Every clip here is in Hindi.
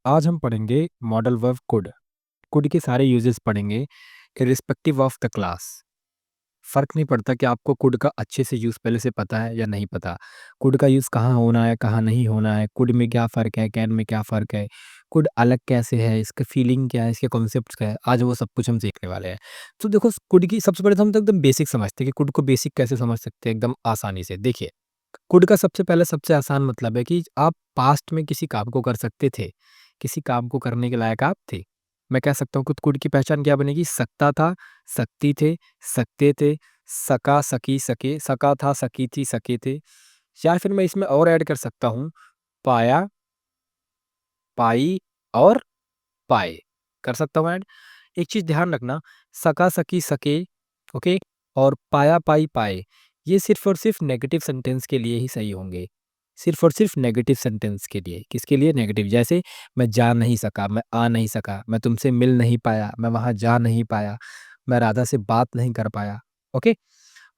आज हम पढ़ेंगे मॉडल वर्ब कुड। कुड के सारे यूजेस पढ़ेंगे इर्रिस्पेक्टिव ऑफ द क्लास। फ़र्क नहीं पड़ता कि आपको कुड का अच्छे से यूज़ पहले से पता है या नहीं पता। कुड का यूज़ कहाँ होना है, कहाँ नहीं होना है, कुड में क्या फ़र्क है, कैन में क्या फ़र्क है, कुड अलग कैसे है, इसका फ़ीलिंग क्या है, इसके कॉन्सेप्ट्स क्या है, आज वो सब कुछ हम सीखने वाले हैं। तो देखो कुड की सबसे पहले तो हम तो एकदम बेसिक समझते हैं कि कुड को बेसिक कैसे समझ सकते हैं एकदम आसानी से। देखिए, कुड का सबसे पहले सबसे आसान मतलब है कि आप पास्ट में किसी काम को कर सकते थे, किसी काम को करने के लायक आप थे। मैं कह सकता हूँ कि कुड की पहचान क्या बनेगी? सकता था, सकती थे, सकते थे, सका, सकी, सके, सका था, सकी थी, सके थे। या फिर मैं इसमें और ऐड कर सकता हूँ, पाया, पाई और पाए। कर सकता हूँ ऐड। एक चीज़ ध्यान रखना, सका, सकी, सके, ओके, और पाया, पाई, पाए, ये सिर्फ़ और सिर्फ़ नेगेटिव सेंटेंस के लिए ही सही होंगे। सिर्फ़ और सिर्फ़ नेगेटिव सेंटेंस के लिए। किसके लिए? नेगेटिव। जैसे मैं जा नहीं सका, मैं आ नहीं सका, मैं तुमसे मिल नहीं पाया, मैं वहाँ जा नहीं पाया, मैं राधा से बात नहीं कर पाया। ओके?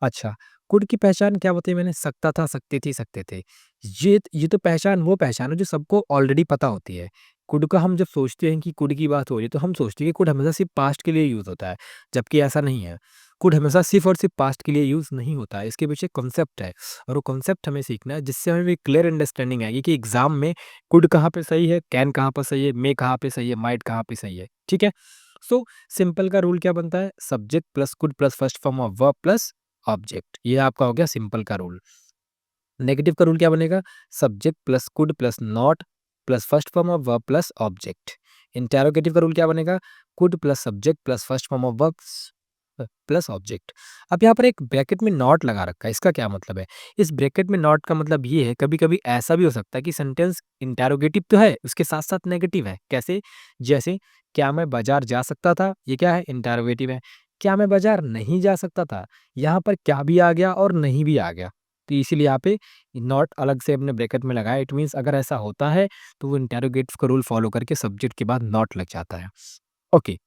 अच्छा, कुड की पहचान क्या बताई मैंने? सकता था, सकती थी, सकते थे। ये तो पहचान वो पहचान है जो सबको ऑलरेडी पता होती है। कुड का हम जब सोचते हैं कि कुड की बात हो रही है तो हम सोचते हैं कि कुड हमेशा सिर्फ़ पास्ट के लिए यूज़ होता है, जबकि ऐसा नहीं है। कुड हमेशा सिर्फ़ और सिर्फ़ पास्ट के लिए यूज़ नहीं होता है, इसके पीछे कॉन्सेप्ट है और वो कॉन्सेप्ट हमें सीखना है जिससे हमें एक क्लियर अंडरस्टैंडिंग आएगी कि एग्ज़ाम में कुड कहाँ पे सही है, कैन कहाँ पर सही है, मे कहाँ पे सही है, माइट कहाँ पे सही है। ठीक है? सो सिंपल का रूल क्या बनता है? Subject plus could plus first form of verb plus object. ये आपका हो गया सिंपल का रूल। नेगेटिव का रूल क्या बनेगा? Subject plus could plus not plus first form of verb plus object. Interrogative का रूल क्या बनेगा? Could plus subject plus first form of verbs plus object. अब यहाँ पर एक ब्रैकेट में नॉट लगा रखा है, इसका क्या मतलब है? इस ब्रैकेट में नॉट का मतलब ये है, कभी कभी ऐसा भी हो सकता है कि सेंटेंस इंटेरोगेटिव तो है, उसके साथ साथ नेगेटिव है। कैसे? जैसे क्या मैं बाजार जा सकता था, ये क्या है? इंटेरोगेटिव है। क्या मैं बाजार नहीं जा सकता था, यहाँ पर क्या भी आ गया और नहीं भी आ गया, तो इसीलिए यहाँ पे नॉट अलग से अपने ब्रैकेट में लगाया। इट मीन्स अगर ऐसा होता है तो वो इंटेरोगेटिव का रूल फॉलो करके सब्जेक्ट के बाद नॉट लग जाता है। ओके,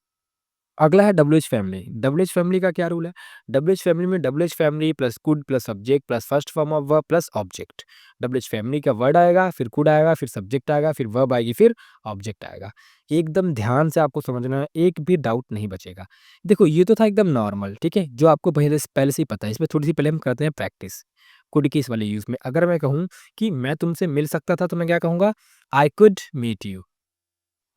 अगला है डब्ल्यूएच फैमिली। डब्ल्यूएच फैमिली का क्या रूल है? डब्ल्यूएच फैमिली में WH family plus could plus subject plus first form of verb plus object. WH family का वर्ड आएगा, फिर कुड आएगा, फिर सब्जेक्ट आएगा, फिर वर्ब आएगी, फिर ऑब्जेक्ट आएगा। एकदम ध्यान से आपको समझना है, एक भी डाउट नहीं बचेगा। देखो ये तो था एकदम नॉर्मल, ठीक है, जो आपको पहले से ही पता है। इसमें थोड़ी सी पहले हम करते हैं प्रैक्टिस कुड की इस वाले यूज में। अगर मैं कहूँ कि मैं तुमसे मिल सकता था तो मैं क्या कहूँगा? I could meet you.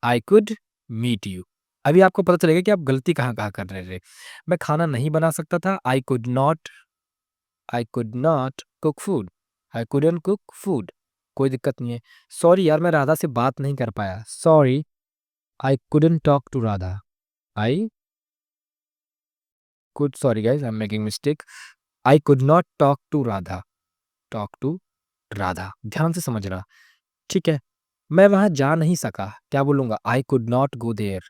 I could meet you. अभी आपको पता चलेगा कि आप गलती कहाँ-कहाँ कर रहे थे। मैं खाना नहीं बना सकता था, आई could not cook food. I couldn't cook food. कोई दिक्कत नहीं है। सॉरी यार मैं राधा से बात नहीं कर पाया। Sorry, I couldn't talk to Radha. I could sorry guys I am making mistake. I could not talk to Radha. Talk to Radha. ध्यान से समझना, ठीक है? मैं वहाँ जा नहीं सका, क्या बोलूँगा? I could not go there.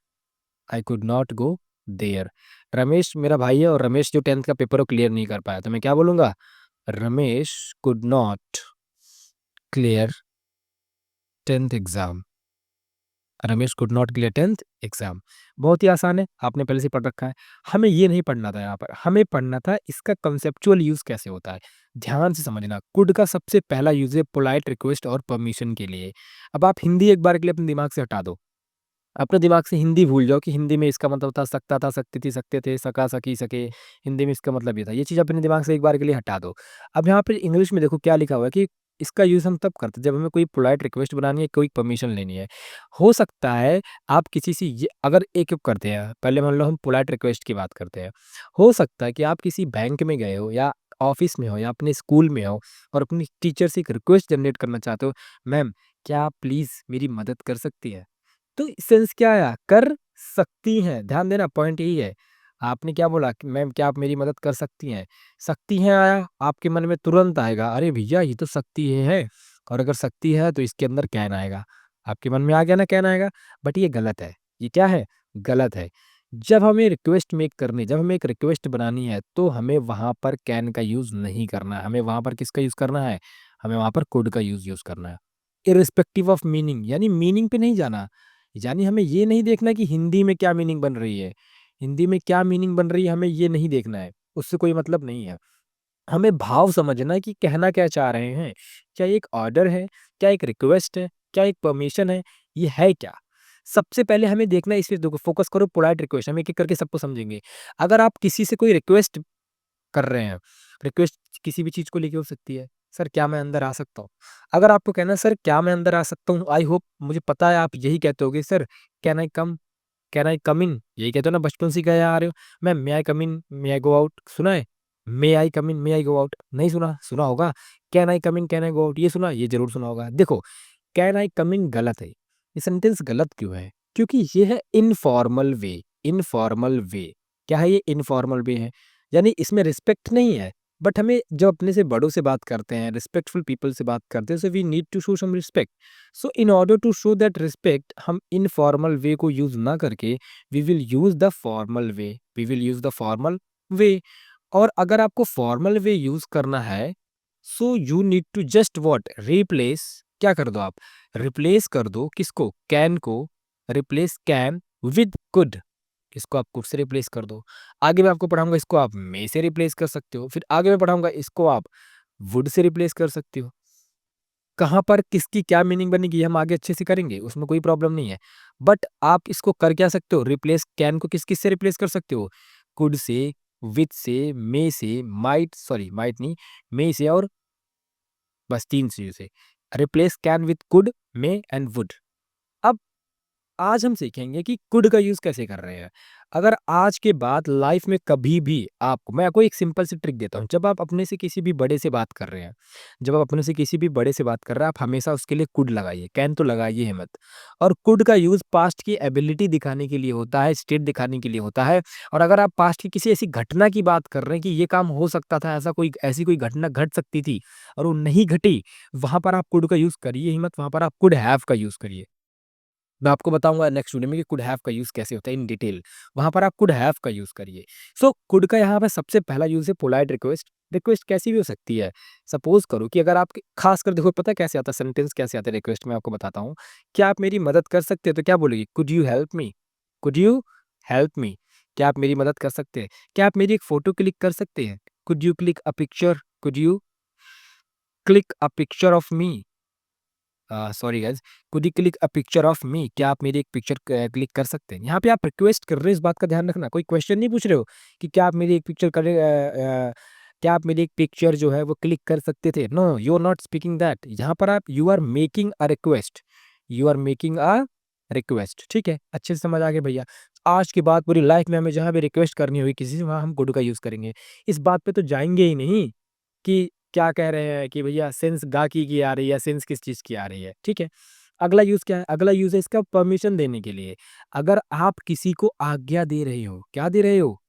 I could not go there. Ramesh मेरा भाई है और रमेश जो 10th का पेपर वो क्लियर नहीं कर पाया, तो मैं क्या बोलूँगा? Ramesh could not clear 10th exam. Ramesh could not clear 10th exam. बहुत ही आसान है, आपने पहले से पढ़ रखा है। हमें ये नहीं पढ़ना था यहाँ पर, हमें पढ़ना था इसका कंसेप्चुअल यूज़ कैसे होता है। ध्यान से समझना, कुड का सबसे पहला यूज़ है पोलाइट रिक्वेस्ट और परमिशन के लिए। अब आप हिंदी एक बार के लिए अपने दिमाग से हटा दो। अपने दिमाग से हिंदी भूल जाओ कि हिंदी में इसका मतलब था सकता था, सकती थी, सकते थे, सका, सकी, सके। हिंदी में इसका मतलब ये था। ये चीज़ अपने दिमाग से एक बार के लिए हटा दो। अब यहाँ पे इंग्लिश में देखो क्या लिखा हुआ है कि इसका यूज़ हम तब करते हैं जब हमें कोई पोलाइट रिक्वेस्ट बनानी है, कोई परमिशन लेनी है। हो सकता है आप किसी से ये अगर एक करते हैं, पहले मान लो हम पोलाइट रिक्वेस्ट की बात करते हैं। हो सकता है कि आप किसी बैंक में गए हो या ऑफ़िस में हो या अपने स्कूल में हो और अपनी टीचर से एक रिक्वेस्ट जनरेट करना चाहते हो, मैम क्या आप प्लीज़ मेरी मदद कर सकती हैं? तो सेंस क्या आया? कर सकती हैं। ध्यान देना पॉइंट यही है। आपने क्या बोला कि मैम क्या आप मेरी मदद कर सकती हैं? सकती हैं आया, आपके मन में तुरंत आएगा, अरे भैया ये तो सकती है और अगर सकती है तो इसके अंदर कैन आएगा। आपके मन में आ गया ना कैन आएगा, बट ये गलत है। ये क्या है? गलत है। जब हमें एक रिक्वेस्ट बनानी है तो हमें वहाँ पर कैन का यूज़ नहीं करना है। हमें वहाँ पर किसका यूज़ करना है? हमें वहाँ पर कुड का यूज़ करना है। इर्रिस्पेक्टिव ऑफ मीनिंग यानी मीनिंग पे नहीं जाना। यानी हमें ये नहीं देखना कि हिंदी में क्या मीनिंग बन रही है। हिंदी में क्या मीनिंग बन रही है हमें ये नहीं देखना है, उससे कोई मतलब नहीं है। हमें भाव समझना है कि कहना क्या चाह रहे हैं। क्या ये एक ऑर्डर है? क्या एक रिक्वेस्ट है? क्या एक परमिशन है? ये है क्या? सबसे पहले हमें देखना है, इस पे देखो फोकस करो, पोलाइट रिक्वेस्ट, हम एक-एक करके सबको समझेंगे। अगर आप किसी से कोई रिक्वेस्ट कर रहे हैं, रिक्वेस्ट किसी भी चीज़ को लेके हो सकती है, "सर क्या मैं अंदर आ सकता हूँ?" अगर आपको कहना है, "सर क्या मैं अंदर आ सकता हूँ?" आई होप मुझे पता है आप यही कहते होगे, "sir can I come? Can I come in?" यही कहते हो ना, बचपन से कहे आ रहे हो। मैम मे आई कम इन? मे आई गो आउट? सुना है? मे आई कम इन? मे आई गो आउट? नहीं सुना? सुना होगा। Can I come in? Can I go out? ये सुना? ये ज़रूर सुना होगा। देखो, कैन आई कम इन गलत है। ये सेंटेंस गलत क्यों है? क्योंकि ये है इनफॉर्मल वे, इनफॉर्मल वे। क्या है ये? इनफॉर्मल वे है। यानी इसमें रिस्पेक्ट नहीं है, बट हमें जब अपने से बड़ों से बात करते हैं, रिस्पेक्टफुल पीपल से बात करते हैं, so we need to show some respect. So in order to show that respect, हम इनफॉर्मल वे को यूज़ ना करके we will use the formal way, we will use the formal way. और अगर आपको फॉर्मल वे यूज़ करना है, so you need to just what? Replace, क्या कर दो आप? रिप्लेस कर दो किसको? कैन को। Replace can with could. इसको आप कुड से रिप्लेस कर दो। आगे मैं आपको पढ़ाऊँगा, इसको आप मे से रिप्लेस कर सकते हो। फिर आगे मैं पढ़ाऊँगा, इसको आप वुड से रिप्लेस कर सकते हो। कहाँ पर किसकी क्या मीनिंग बनेगी, ये हम आगे अच्छे से करेंगे, उसमें कोई प्रॉब्लम नहीं है। बट आप इसको कर क्या सकते हो? रिप्लेस कैन को किस-किस से रिप्लेस कर सकते हो? कुड से, विद से, मे से, माइट नहीं, मे से और बस 3 चीज़ों से। Replace can with could, may and would. अब आज हम सीखेंगे कि कुड का यूज़ कैसे कर रहे हैं। अगर आज के बाद लाइफ में कभी भी आपको, मैं आपको एक सिंपल सी ट्रिक देता हूँ। जब आप अपने से किसी भी बड़े से बात कर रहे हैं, जब आप अपने से किसी भी बड़े से बात कर रहे हैं, आप हमेशा उसके लिए कुड लगाइए, कैन तो लगाइए ही मत। और कुड का यूज़ पास्ट की एबिलिटी दिखाने के लिए होता है, स्टेट दिखाने के लिए होता है। और अगर आप पास्ट की किसी ऐसी घटना की बात कर रहे हैं कि ये काम हो सकता था, ऐसी कोई घटना घट सकती थी और वो नहीं घटी, वहाँ पर आप कुड का यूज़ करिए ही मत, वहाँ पर आप कुड हैव का यूज़ करिए। मैं आपको बताऊँगा नेक्स्ट वीडियो में कि कुड हैव का यूज़ कैसे होता है इन डिटेल। वहाँ पर आप कुड हैव का यूज़ करिए। सो कुड का यहाँ पे सबसे पहला यूज़ है पोलाइट रिक्वेस्ट। रिक्वेस्ट कैसी भी हो सकती है। सपोज़ करो कि अगर आप ख़ासकर देखो पता है कैसे आता है सेंटेंस, कैसे आता है रिक्वेस्ट, मैं आपको बताता हूँ। क्या आप मेरी मदद कर सकते हैं? तो क्या बोलोगे? Could you help me? Could you help me? क्या आप मेरी मदद कर सकते हैं? क्या आप मेरी एक फ़ोटो क्लिक कर सकते हैं? Could you click a picture? Could you click a picture of me? Sorry guys, could you click a picture of me? क्या आप मेरी एक पिक्चर क्लिक कर सकते हैं? यहाँ पे आप रिक्वेस्ट कर रहे हो, इस बात का ध्यान रखना। कोई क्वेश्चन नहीं पूछ रहे हो कि क्या आप मेरी एक पिक्चर क्या आप मेरी एक पिक्चर जो है वो क्लिक कर सकते थे? No, you are not speaking that. यहाँ पर आप you are making a request, you are making a request, ठीक है? अच्छे से समझ आ गया भैया? आज के बाद पूरी लाइफ में हमें जहाँ भी रिक्वेस्ट करनी होगी किसी से, वहाँ हम कुड का यूज़ करेंगे। इस बात पे तो जाएँगे ही नहीं कि क्या कह रहे हैं कि भैया सेंस गा की आ रही है, सेंस किस चीज़ की आ रही है, ठीक है? अगला यूज़ क्या है? अगला यूज़ है इसका परमिशन देने के लिए। अगर आप किसी को आज्ञा दे रहे हो, क्या दे रहे हो?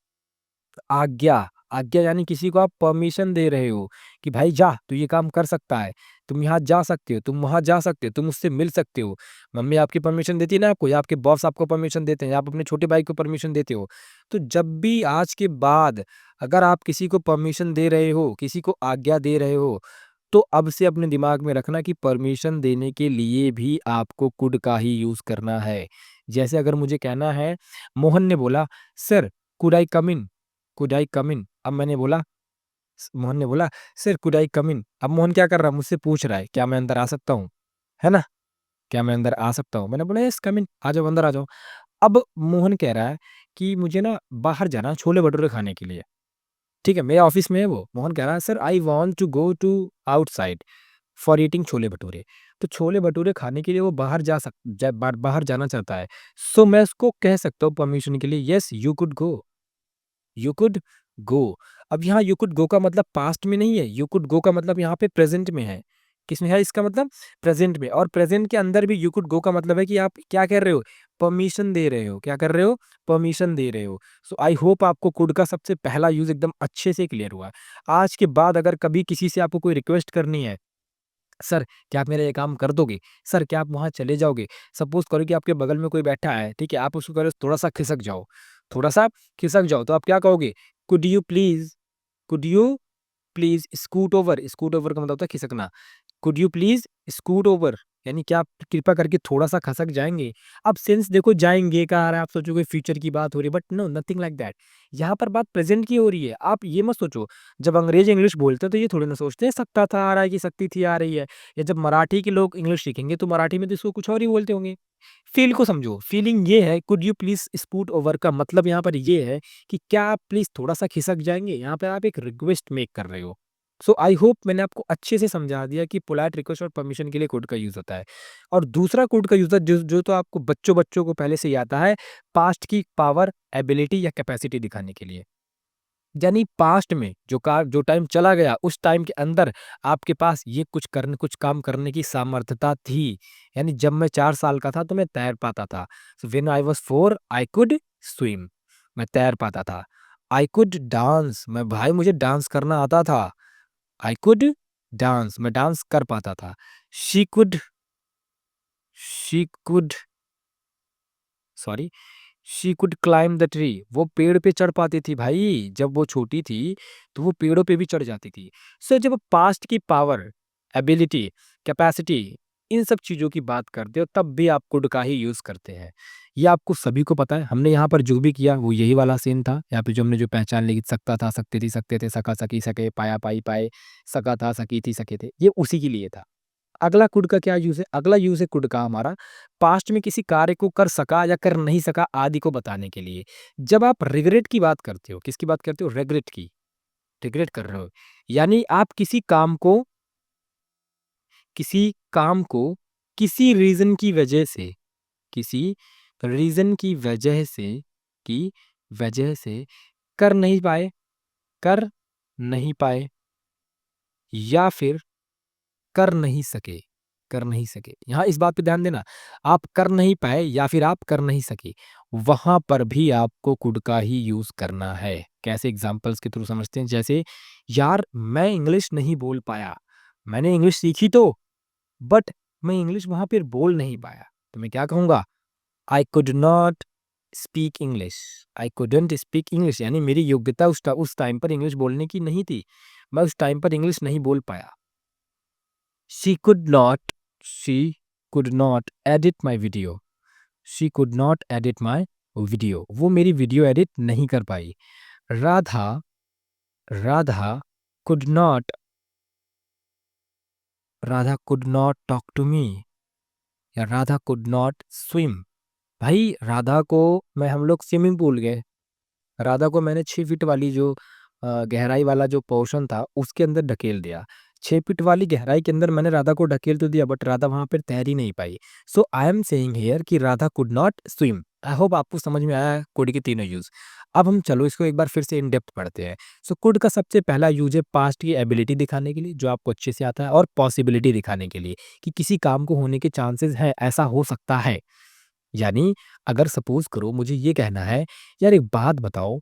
आज्ञा, आज्ञा यानी किसी को आप परमिशन दे रहे हो कि भाई जा, तू ये काम कर सकता है, तुम यहाँ जा सकते हो, तुम वहाँ जा सकते हो, तुम उससे मिल सकते हो। मम्मी आपकी परमिशन देती है ना आपको, या आपके बॉस आपको परमिशन देते हैं, या आप अपने छोटे भाई को परमिशन देते हो। तो जब भी आज के बाद अगर आप किसी को परमिशन दे रहे हो, किसी को आज्ञा दे रहे हो, तो अब से अपने दिमाग में रखना कि परमिशन देने के लिए भी आपको कुड का ही यूज़ करना है। जैसे अगर मुझे कहना है, मोहन ने बोला, "sir, could I come in?" Could I come in? अब मैंने बोला, मोहन ने बोला, "sir could I come in?" अब मोहन क्या कर रहा है? मुझसे पूछ रहा है, क्या मैं अंदर आ सकता हूँ? है ना? क्या मैं अंदर आ सकता हूँ? मैंने बोला, "यस कम इन, आ जाओ, अंदर आ जाओ।" अब मोहन कह रहा है कि मुझे ना बाहर जाना है छोले-भटूरे खाने के लिए। ठीक है, मेरे ऑफ़िस में है वो। मोहन कह रहा है, "sir I want to go to outside for eating chole bhature." तो छोले-भटूरे खाने के लिए वो बाहर जा सक ज बार बाहर जाना चाहता है। सो मैं उसको कह सकता हूँ परमिशन के लिए, "yes, you could go." You could go. अब यहाँ यू कुड गो का मतलब पास्ट में नहीं है, यू कुड गो का मतलब यहाँ पे प्रेज़ेंट में है। किसमें है इसका मतलब? प्रेज़ेंट में। और प्रेज़ेंट के अंदर भी यू कुड गो का मतलब है कि आप क्या कर रहे हो? परमिशन दे रहे हो। क्या कर रहे हो? परमिशन दे रहे हो। सो आई होप आपको कुड का सबसे पहला यूज़ एकदम अच्छे से क्लियर हुआ है। आज के बाद अगर कभी किसी से आपको कोई रिक्वेस्ट करनी है, सर क्या आप मेरा ये काम कर दोगे? सर क्या आप वहाँ चले जाओगे? सपोज़ करो कि आपके बगल में कोई बैठा है, ठीक है? आप उसको कह रहे हो थोड़ा-सा खिसक जाओ, थोड़ा-सा खिसक जाओ, तो आप क्या कहोगे? Could you please could you please scoot over? Scoot over का मतलब होता है खिसकना। Could you please scoot over? यानी क्या आप कृपया करके थोड़ा-सा खसक जाएँगे? अब सेंस देखो जाएँगे का आ रहा है, आप सोचोगे फ्यूचर की बात हो रही है, but no nothing like that. यहाँ पर बात प्रेज़ेंट की हो रही है। आप ये मत सोचो, जब अंग्रेज़ इंग्लिश बोलते हैं तो ये थोड़ी ना सोचते हैं सकता था आ रहा है कि सकती थी आ रही है, या जब मराठी के लोग इंग्लिश सीखेंगे तो मराठी में तो इसको कुछ और ही बोलते होंगे। फ़ील को समझो, फीलिंग ये है could you please scoot over का मतलब यहाँ पर ये है कि क्या आप प्लीज़ थोड़ा-सा खिसक जाएँगे? यहाँ पे आप एक रिक्वेस्ट मेक कर रहे हो। सो आई होप मैंने आपको अच्छे से समझा दिया कि पोलाइट रिक्वेस्ट और परमिशन के लिए कुड का यूज़ होता है। और दूसरा कुड का यूज़ है जो जो तो आपको बच्चों-बच्चों को पहले से ही आता है, पास्ट की पावर, एबिलिटी या कैपेसिटी दिखाने के लिए। यानी पास्ट में जो टाइम चला गया उस टाइम के अंदर आपके पास ये कुछ काम करने की सामर्थ्यता थी। यानी जब मैं 4 साल का था तो मैं तैर पाता था। So when I was 4 I could swim, मैं तैर पाता था। आई कुड डांस, मैं भाई मुझे डांस करना आता था। आई कुड डांस, मैं डांस कर पाता था। She could she could sorry she could climb the tree, वो पेड़ पे चढ़ पाती थी भाई। जब वो छोटी थी तो वो पेड़ों पे भी चढ़ जाती थी। सो जब पास्ट की पावर, एबिलिटी, कैपेसिटी इन सब चीज़ों की बात करते हो तब भी आप कुड का ही यूज़ करते हैं। ये आपको सभी को पता है। हमने यहाँ पर जो भी किया वो यही वाला सीन था। यहाँ पे जो हमने जो पहचान ली सकता था, सकती थी, सकते थे, सका, सकी, सके, पाया, पाई, पाए, सका था, सकी थी, सके थे। ये उसी के लिए था। अगला कुड का क्या यूज़ है? अगला यूज़ है कुड का हमारा पास्ट में किसी कार्य को कर सका या कर नहीं सका आदि को बताने के लिए। जब आप रिग्रेट की बात करते हो, किसकी बात करते हो? रिग्रेट की। रिग्रेट कर रहे हो। यानी आप किसी काम को किसी रीज़न की वजह से किसी रीज़न की वजह से कर नहीं पाए कर नहीं पाए या फिर कर नहीं सके। यहाँ इस बात पे ध्यान देना, आप कर नहीं पाए या फिर आप कर नहीं सके, वहाँ पर भी आपको कुड का ही यूज़ करना है। कैसे एग्ज़ाम्पल्स के थ्रू समझते हैं, जैसे यार मैं इंग्लिश नहीं बोल पाया, मैंने इंग्लिश सीखी तो, बट मैं इंग्लिश वहाँ पे बोल नहीं पाया, तो मैं क्या कहूँगा? I could not speak English, I couldn't speak English यानी मेरी योग्यता उस टाइम पर इंग्लिश बोलने की नहीं थी, मैं उस टाइम पर इंग्लिश नहीं बोल पाया। She could not she could not edit my video. She could not edit my video. वो मेरी वीडियो एडिट नहीं कर पाई। Radha Radha could not Radha could not talk to me या राधा could not swim। भाई राधा को हम लोग स्विमिंग पूल गए। राधा को मैंने 6 फीट वाली जो गहराई वाला जो पोर्शन था उसके अंदर ढकेल दिया। 6 फीट वाली गहराई के अंदर मैंने राधा को ढकेल तो दिया बट राधा वहाँ पर तैर ही नहीं पाई। सो आई एम सेइंग हियर कि Radha could not swim. I hope आपको समझ में आया है कुड के तीनों यूज़। अब हम चलो इसको एक बार फिर से इन डेप्थ पढ़ते हैं। सो कुड का सबसे पहला यूज़ है पास्ट की एबिलिटी दिखाने के लिए जो आपको अच्छे से आता है और पॉसिबिलिटी दिखाने के लिए कि किसी काम को होने के चांसेस हैं, ऐसा हो सकता है। यानी अगर सपोज़ करो मुझे ये कहना है, यार एक बात बताओ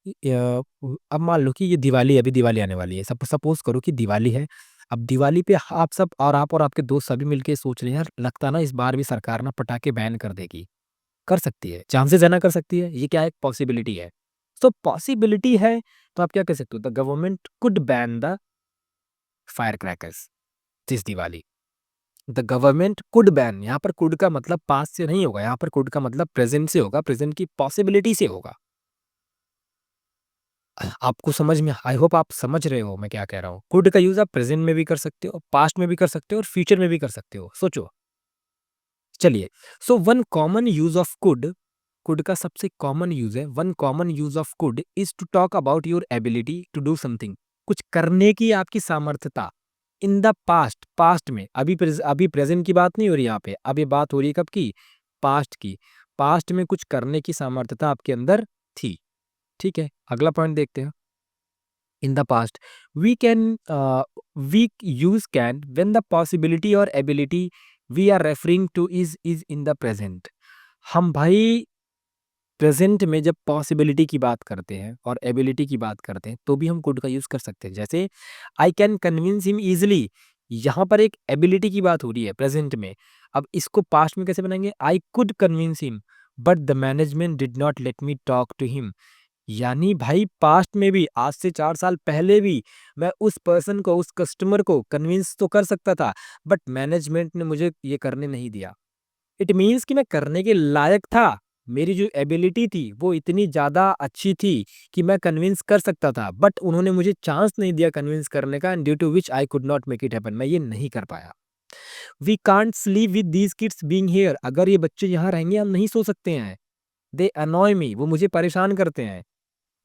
अब मान लो कि ये दिवाली अभी दिवाली आने वाली है। सपोज़ करो कि दिवाली है। अब दिवाली पे आप सब और आपके दोस्त सभी मिलके सोच रहे हैं, यार लगता है ना इस बार भी सरकार ना पटाखे बैन कर देगी। कर सकती है, चांसेस है ना कर सकती है। ये क्या है? पॉसिबिलिटी है। तो पॉसिबिलिटी है तो आप क्या कह सकते हो? The government could ban the fire crackers this Diwali. The government could ban, यहाँ पर कुड का मतलब पास्ट से नहीं होगा, यहाँ पर कुड का मतलब प्रेज़ेंट से होगा, प्रेज़ेंट की पॉसिबिलिटी से होगा। आपको समझ में आई होप आप समझ रहे हो मैं क्या कह रहा हूँ। कुड का यूज़ आप प्रेज़ेंट में भी कर सकते हो, पास्ट में भी कर सकते हो और फ्यूचर में भी कर सकते हो। सोचो। चलिए, so one common use of could, could का सबसे कॉमन यूज़ है, one common use of could is to talk about your ability to do something. कुछ करने की आपकी सामर्थ्यता। इन द पास्ट, पास्ट में, अभी प्रेज़ेंट की बात नहीं हो रही यहाँ पे। अब ये बात हो रही है कब की? पास्ट की। पास्ट में कुछ करने की सामर्थ्यता आपके अंदर थी। ठीक है, अगला पॉइंट देखते हैं। In the past we use can when the possibility or ability we are referring to is in the present। हम भाई प्रेजेंट में जब पॉसिबिलिटी की बात करते हैं और एबिलिटी की बात करते हैं तो भी हम कुड का यूज कर सकते हैं। जैसे I can convince him easily, यहाँ पर एक एबिलिटी की बात हो रही है प्रेजेंट में। अब इसको पास्ट में कैसे बनाएंगे? I could convince him but the management did not let me talk to him. यानी भाई पास्ट में भी आज से 4 साल पहले भी मैं उस पर्सन को, उस कस्टमर को कन्विंस तो कर सकता था बट मैनेजमेंट ने मुझे ये करने नहीं दिया। इट मीन्स कि मैं करने के लायक था। मेरी जो एबिलिटी थी वो इतनी ज़्यादा अच्छी थी कि मैं कन्विंस कर सकता था बट उन्होंने मुझे चांस नहीं दिया कन्विंस करने का and due to which I could not make it happen. मैं ये नहीं कर पाया। We can't sleep with these kids being here, अगर ये बच्चे यहाँ रहेंगे हम नहीं सो सकते हैं। दे अनॉय मी, वो मुझे परेशान करते हैं।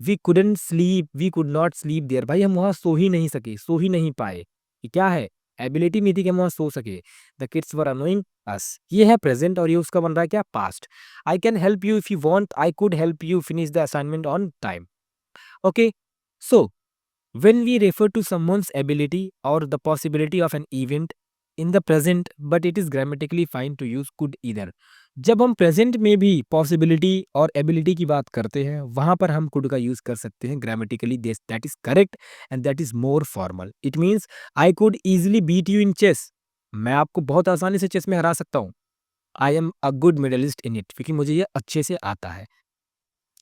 We couldn't sleep, we could not sleep there, भाई हम वहाँ सो ही नहीं सके, सो ही नहीं पाए। ये क्या है? एबिलिटी नहीं थी कि हम वहाँ सो सके। द किड्स वर अनोइंग अस, ये है प्रेजेंट और ये उसका बन रहा है क्या? Past. I can help you if you want, I could help you finish the assignment on time. Okay, so when we refer to someone's ability or the possibility of an event in the present, but it is grammatically fine to use could either। जब हम प्रेजेंट में भी पॉसिबिलिटी और एबिलिटी की बात करते हैं वहां पर हम कुड का यूज कर सकते हैं grammatically, that is correct and that is more formal. It means I could easily beat you in chess, मैं आपको बहुत आसानी से चेस में हरा सकता हूँ। I am a good medalist in it, क्योंकि मुझे ये अच्छे से आता है।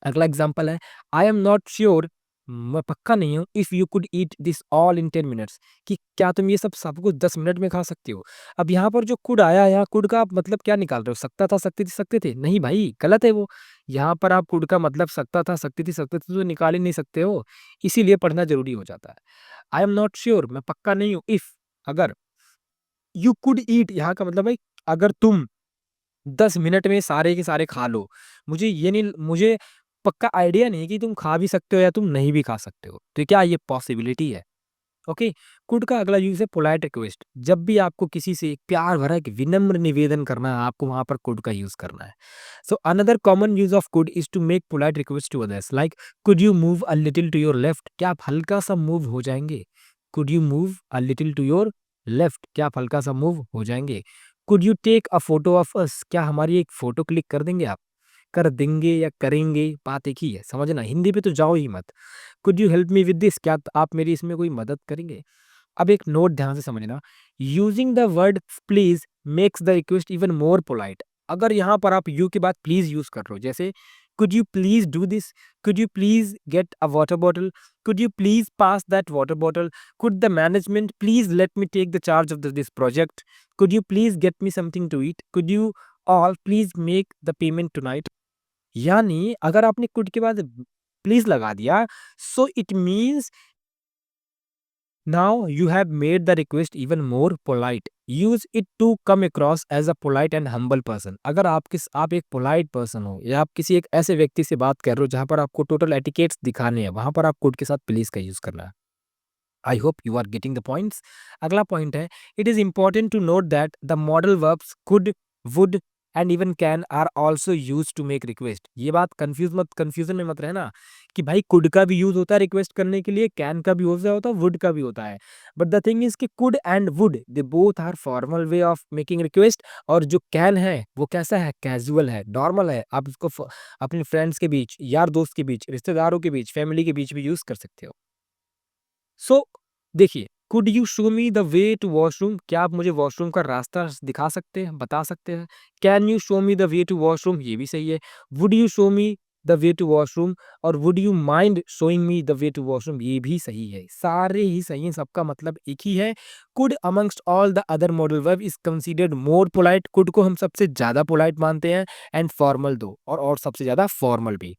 अगला एग्जाम्पल है आई एम नॉट श्योर, मैं पक्का नहीं हूँ, if you could eat this all in 10 minutes, कि क्या तुम ये सब कुछ 10 मिनट में खा सकते हो। अब यहाँ पर जो कुड आया, यहाँ कुड का आप मतलब क्या निकाल रहे हो? सकता था, सकते थे? नहीं भाई, गलत है वो। यहाँ पर आप कुड का मतलब सकता था, सकते थे तो निकाल ही नहीं सकते हो, इसीलिए पढ़ना जरूरी हो जाता है। आई एम नॉट श्योर, मैं पक्का नहीं हूँ, इफ अगर, यू कुड ईट यहाँ का मतलब है अगर तुम 10 मिनट में सारे के सारे खा लो। मुझे पक्का आइडिया नहीं है कि तुम खा भी सकते हो या तुम नहीं भी खा सकते हो, तो क्या ये पॉसिबिलिटी है? ओके। कुड का अगला यूज है पोलाइट रिक्वेस्ट। जब भी आपको किसी से एक प्यार भरा एक विनम्र निवेदन करना है, आपको वहां पर कुड का यूज करना है। So another common use of could is to make polite request to others, like could you move a little to your left, क्या आप हल्का सा मूव हो जाएंगे? Could you move a little to your left, क्या आप हल्का सा मूव हो जाएंगे? Could you take a photo of us, क्या हमारी एक फोटो क्लिक कर देंगे आप? कर देंगे या करेंगे, बात एक ही है, समझना, हिंदी पे तो जाओ ही मत। Could you help me with this, क्या आप मेरी इसमें कोई मदद करेंगे? अब एक नोट ध्यान से समझना, using the word please makes the request even more polite. अगर यहाँ पर आप यू के बाद प्लीज यूज कर रहे हो, जैसे could you please do this, could you please get a water bottle, could you please pass that water bottle, could the management please let me take the charge of this project, could you please get me something to eat, could you all please make the payment tonight. यानी अगर आपने कुड के बाद प्लीज लगा दिया, so it means now you have made the request even more polite. Use it to come across as a polite and humble person. अगर आप एक polite person हो या आप किसी एक ऐसे व्यक्ति से बात कर रहे हो जहां पर आपको टोटल एटिकेट्स दिखाने हैं, वहां पर आप कुड के साथ प्लीज का यूज करना है। I hope you are getting the points. अगला पॉइंट है, it is important to note that the modal verbs could, would and even can are also use to make request. ये बात कंफ्यूजन में मत रहना कि भाई कुड का भी यूज होता है रिक्वेस्ट करने के लिए, कैन का भी होता है, वुड का भी होता है। बट द थिंग इज कि could and would they both are formal way of making request, और जो कैन है वो कैसा है? कैजुअल है, नॉर्मल है। आप इसको अपने फ्रेंड्स के बीच, यार दोस्त के बीच, रिश्तेदारों के बीच, फैमिली के बीच भी यूज कर सकते हो। सो देखिए, could you show me the way to washroom, क्या आप मुझे वॉशरूम का रास्ता दिखा सकते हैं, बता सकते हैं? Can you show me the way to washroom, ये भी सही है। Would you show me the way to washroom, और would you mind showing me the way to washroom, ये भी सही है। सारे ही सही हैं, सबका मतलब एक ही है। Could amongst all the other modal verb is considered more polite, could को हम सबसे ज्यादा पोलाइट मानते हैं, एंड फॉर्मल दो, और सबसे ज्यादा फॉर्मल भी।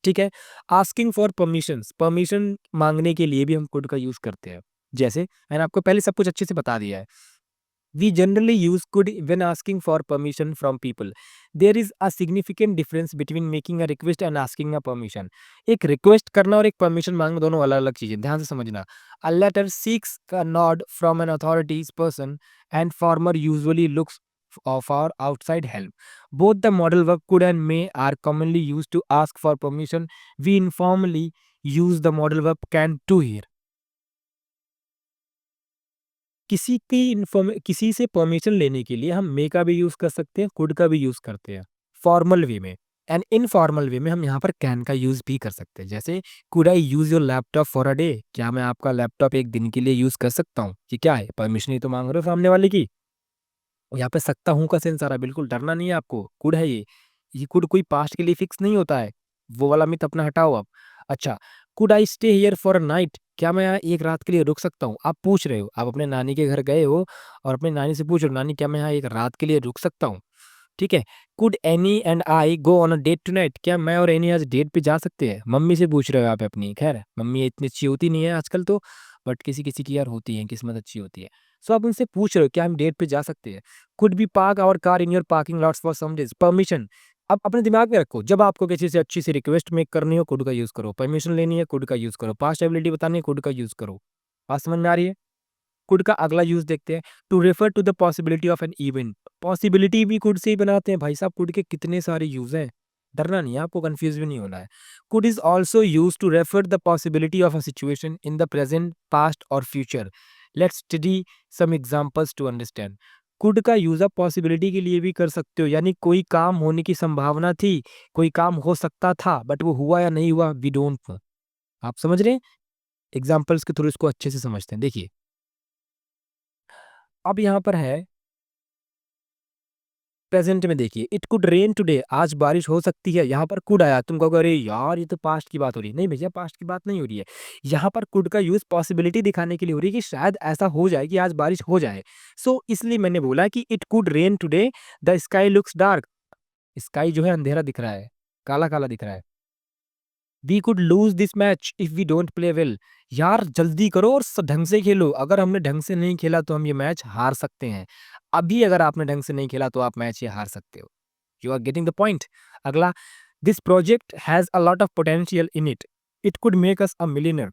ठीक है। आस्किंग फॉर परमिशंस, परमिशन मांगने के लिए भी हम कुड का यूज करते हैं। जैसे मैंने आपको पहले सब कुछ अच्छे से बता दिया है। We generally use could when asking for permission from people. There is a significant difference between making a request and asking a permission. एक रिक्वेस्ट करना और एक परमिशन मांगना दोनों अलग अलग चीजें, ध्यान से समझना। A letter seeks a nod from an authorities person and farmer usually looks for outside help. Both the modal verb could and may are commonly used to ask for permission. We informally use the modal verb can to here. किसी से परमिशन लेने के लिए हम मे का भी यूज कर सकते हैं, कुड का भी यूज करते हैं फॉर्मल वे में। एंड इनफॉर्मल वे में हम यहाँ पर कैन का यूज भी कर सकते हैं। जैसे could I use your laptop for a day, क्या मैं आपका लैपटॉप एक दिन के लिए यूज कर सकता हूँ? कि क्या है, परमिशन ही तो मांग रहे हो सामने वाले की। यहाँ पे सकता हूँ का सेंस आ रहा है, बिल्कुल डरना नहीं है आपको, कुड है ये। ये कुड कोई पास्ट के लिए फिक्स नहीं होता है, वो वाला मिथ अपना हटाओ आप। अच्छा, could I stay here for a night, क्या मैं यहाँ एक रात के लिए रुक सकता हूँ? आप पूछ रहे हो, आप अपने नानी के घर गए हो और अपनी नानी से पूछ रहे हो, नानी क्या मैं यहाँ एक रात के लिए रुक सकता हूँ? ठीक है। Could Annie and I go on a date tonight, क्या मैं और एनी आज डेट पे जा सकते हैं? मम्मी से पूछ रहे हो आप अपनी, खैर मम्मी इतनी अच्छी होती नहीं है आजकल तो, बट किसी-किसी की यार होती है, किस्मत अच्छी होती है। सो आप उनसे पूछ रहे हो, क्या हम डेट पे जा सकते हैं? Could we park our car in your parking lots for some days, permission. अब अपने दिमाग में रखो, जब आपको किसी से अच्छी सी रिक्वेस्ट मेक करनी हो, कुड का यूज़ करो, परमिशन लेनी है, कुड का यूज़ करो, पास्ट एबिलिटी बतानी है, कुड का यूज़ करो। बात समझ में आ रही है? कुड का अगला यूज़ देखते हैं, to refer to the possibility of an event. Possibility भी कुड से ही बनाते हैं भाई साहब, कुड के कितने सारे यूज़ हैं। डरना नहीं है, आपको कन्फ्यूज़ भी नहीं होना है। Could is also used to refer the possibility of a situation in the present, past और future. Let's study some examples to understand. Could का यूज़ आप पॉसिबिलिटी के लिए भी कर सकते हो, यानी कोई काम होने की संभावना थी, कोई काम हो सकता था, बट वो हुआ या नहीं हुआ, वी डोंट नो। आप समझ रहे हैं? एग्जांपल्स के थ्रू इसको अच्छे से समझते हैं। देखिए, अब यहाँ पर है प्रेजेंट में, देखिए, इट कुड रेन टुडे, आज बारिश हो सकती है, यहाँ पर कुड आया, तुम कहोगे अरे यार ये तो पास्ट की बात हो रही है। नहीं भैया, पास्ट की बात नहीं हो रही है। यहाँ पर कुड का यूज़ पॉसिबिलिटी दिखाने के लिए हो रही है कि शायद ऐसा हो जाए कि आज बारिश हो जाए। सो इसलिए मैंने बोला कि it could rain today, the sky looks dark. Sky जो है अंधेरा दिख रहा है, काला-काला दिख रहा है। We could lose this match if we don't play well. यार जल्दी करो और ढंग से खेलो, अगर हमने ढंग से नहीं खेला तो हम ये मैच हार सकते हैं। अभी अगर आपने ढंग से नहीं खेला तो आप मैच ये हार सकते हो। You are getting the point. अगला, this project has a lot of potential in it, it could make us a millionaire.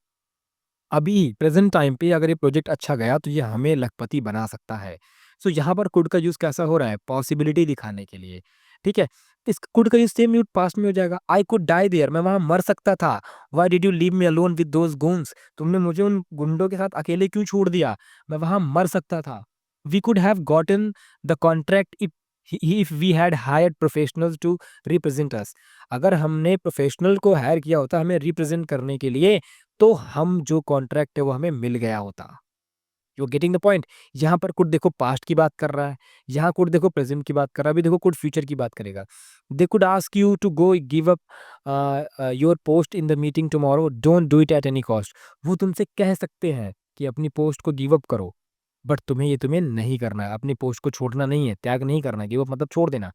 अभी प्रेजेंट टाइम पे अगर ये प्रोजेक्ट अच्छा गया तो ये हमें लखपति बना सकता है। सो यहाँ पर कुड का यूज़ कैसा हो रहा है? पॉसिबिलिटी दिखाने के लिए, ठीक है? इस कुड का यूज़ सेम यूज़ पास्ट में हो जाएगा। आई कुड डाई देयर, मैं वहाँ मर सकता था। Why did you leave me alone with those goons, तुमने मुझे उन गुंडों के साथ अकेले क्यों छोड़ दिया? मैं वहाँ मर सकता था। We could have gotten the contract if we had hired professionals to represent us. अगर हमने प्रोफेशनल को हायर किया होता हमें रिप्रेजेंट करने के लिए, तो हम जो कॉन्ट्रैक्ट है वो हमें मिल गया होता। You are getting the point. यहाँ पर कुड देखो पास्ट की बात कर रहा है, यहाँ कुड देखो प्रेजेंट की बात कर रहा है, अभी देखो कुड फ्यूचर की बात करेगा। They could ask you to go give up your post in the meeting tomorrow, don't do it at any cost. वो तुमसे कह सकते हैं कि अपनी पोस्ट को गिव अप करो, बट तुम्हें नहीं करना है, अपनी पोस्ट को छोड़ना नहीं है, त्याग नहीं करना है, गिव अप मतलब छोड़ देना।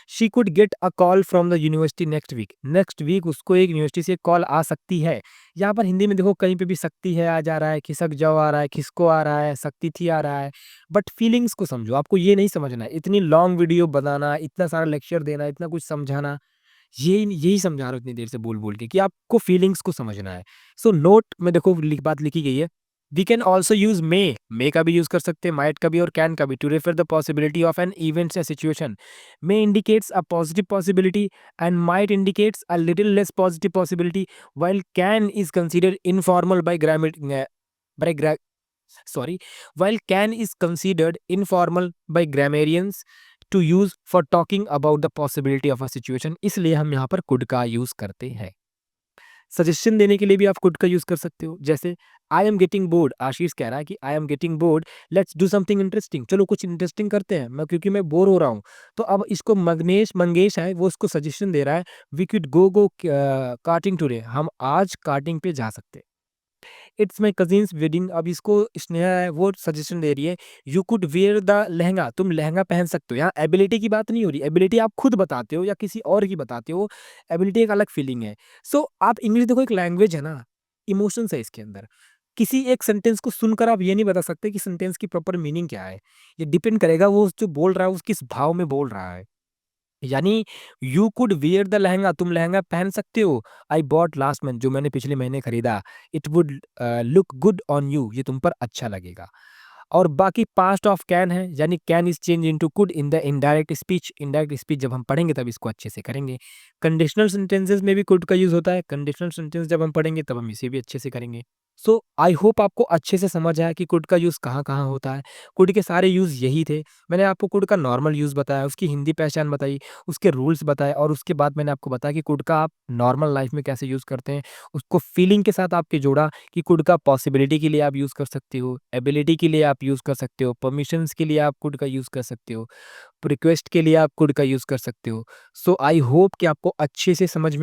She could get a call from the university next week उसको एक यूनिवर्सिटी से कॉल आ सकती है। यहाँ पर हिंदी में देखो कहीं पे भी सकती है आ जा रहा है, खिसक जाओ आ रहा है, खिसको आ रहा है, सकती थी आ रहा है। बट फीलिंग्स को समझो, आपको ये नहीं समझना है, इतनी लॉन्ग वीडियो बनाना, इतना सारा लेक्चर देना, इतना कुछ समझाना, ये यही समझा रहा हूँ इतनी देर से बोल-बोल के कि आपको फीलिंग्स को समझना है। सो नोट में देखो बात लिखी गई है। वी कैन ऑल्सो यूज़ मे का भी यूज़ कर सकते हैं, माइट का भी और कैन का भी, to refer the possibility of an events या situation. May indicates a positive possibility and might indicates a little less positive possibility, while can is considered informal by ग्रा sorry, while can is considered informal by grammarians to use for talking about the possibility of a situation, इसलिए हम यहाँ पर could का यूज करते हैं। सजेशन देने के लिए भी आप कुड का यूज कर सकते हो, जैसे आई एम गेटिंग बोर्ड, आशीष कह रहा है कि I am getting bored, let's do something interesting, चलो कुछ इंटरेस्टिंग करते हैं, मैं क्योंकि मैं बोर हो रहा हूँ। तो अब इसको मंगेश मंगेश है वो उसको सजेशन दे रहा है, we could go karting today, हम आज कार्टिंग पे जा सकते हैं। इट्स माई कजिन्स वेडिंग, अब इसको स्नेहा है वो सजेशन दे रही है, you could wear the lehenga, तुम लहंगा पहन सकते हो। यहाँ एबिलिटी की बात नहीं हो रही, एबिलिटी आप खुद बताते हो या किसी और की बताते हो, एबिलिटी एक अलग फीलिंग है। सो आप इंग्लिश देखो, एक लैंग्वेज है ना, इमोशंस है इसके अंदर। किसी एक सेंटेंस को सुनकर आप ये नहीं बता सकते कि सेंटेंस की प्रॉपर मीनिंग क्या है। ये डिपेंड करेगा वो जो बोल रहा है उस किस भाव में बोल रहा है। यानी you could wear the lehenga, तुम लहंगा पहन सकते हो। आई बॉट लास्ट मंथ, जो मैंने पिछले महीने खरीदा, it would look good on you, ये तुम पर अच्छा लगेगा। और बाकी पास्ट ऑफ कैन है, यानी can is change into could in the indirect speech. Indirect speech जब हम पढ़ेंगे तब इसको अच्छे से करेंगे। कंडीशनल सेंटेंसेस में भी कुड का यूज होता है, कंडीशनल सेंटेंस जब हम पढ़ेंगे तब हम इसे भी अच्छे से करेंगे। सो आई होप आपको अच्छे से समझ आया कि कुड का यूज़ कहाँ-कहाँ होता है। कुड के सारे यूज़ यही थे। मैंने आपको कुड का नॉर्मल यूज़ बताया, उसकी हिंदी पहचान बताई, उसके रूल्स बताए और उसके बाद मैंने आपको बताया कि कुड का आप नॉर्मल लाइफ में कैसे यूज़ करते हैं। उसको फीलिंग के साथ आपके जोड़ा कि कुड का पॉसिबिलिटी के लिए आप यूज़ कर सकते हो, एबिलिटी के लिए आप यूज़ कर सकते हो, परमिशंस के लिए आप कुड का यूज़ कर सकते हो, रिक्वेस्ट के लिए आप कुड का यूज़ कर सकते हो। सो आई होप कि आपको अच्छे से समझ में